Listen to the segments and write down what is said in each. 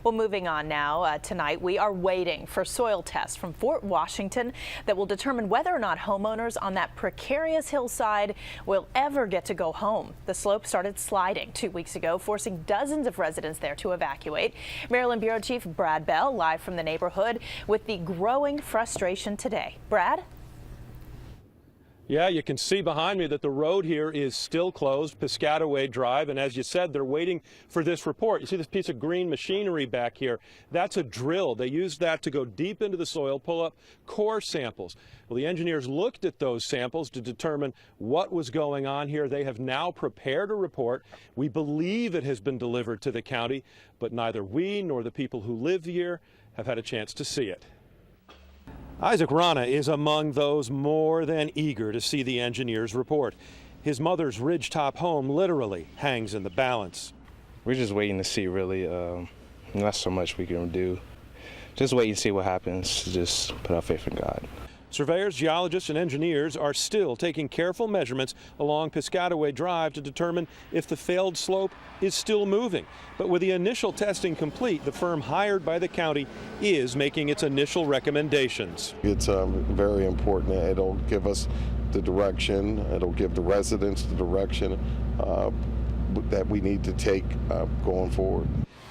Well, moving on now, tonight we are waiting for soil tests from Fort Washington that will determine whether or not homeowners on that precarious hillside will ever get to go home. The slope started sliding 2 weeks ago, forcing dozens of residents there to evacuate. Maryland Bureau Chief Brad Bell live from the neighborhood with the growing frustration today. Brad? Yeah, you can see behind me that the road here is still closed, Piscataway Drive, and as you said, they're waiting for this report. You see this piece of green machinery back here? That's a drill. They use that to go deep into the soil, pull up core samples. Well, the engineers looked at those samples to determine what was going on here. They have now prepared a report. We believe it has been delivered to the county, but neither we nor the people who live here have had a chance to see it. Isaac Rana is among those more than eager to see the engineer's report. His mother's ridgetop home literally hangs in the balance. We're just waiting to see, really. Not so much we can do. Just wait and see what happens. Just put our faith in God. Surveyors, geologists, and engineers are still taking careful measurements along Piscataway Drive to determine if the failed slope is still moving. But with the initial testing complete, the firm hired by the county is making its initial recommendations. It's very important. It'll give us the direction. It'll give the residents the direction that we need to take going forward.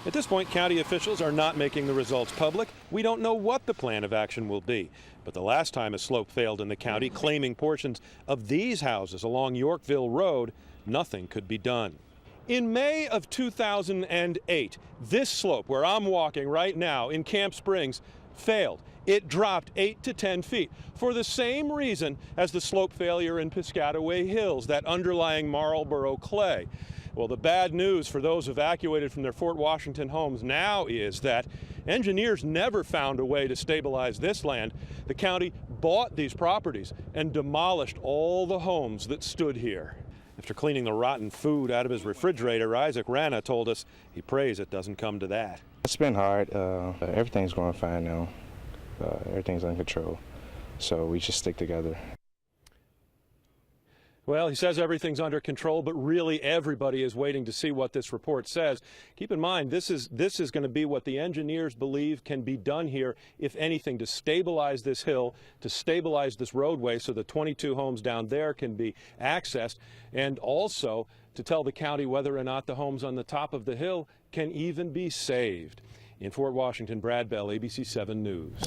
At this point, county officials are not making the results public. We don't know what the plan of action will be. But the last time a slope failed in the county, claiming portions of these houses along Yorkville Road, nothing could be done. In May of 2008, this slope where I'm walking right now in Camp Springs failed. It dropped 8 to 10 feet for the same reason as the slope failure in Piscataway Hills, that underlying Marlboro clay. Well, the bad news for those evacuated from their Fort Washington homes now is that engineers never found a way to stabilize this land. The county bought these properties and demolished all the homes that stood here. After cleaning the rotten food out of his refrigerator, Isaac Rana told us he prays it doesn't come to that. It's been hard. Everything's going fine now. Everything's under control. So we just stick together. Well, he says everything's under control, but really everybody is waiting to see what this report says. Keep in mind, this is going to be what the engineers believe can be done here, if anything, to stabilize this hill, to stabilize this roadway so the 22 homes down there can be accessed, and also to tell the county whether or not the homes on the top of the hill can even be saved. In Fort Washington, Brad Bell, ABC 7 News.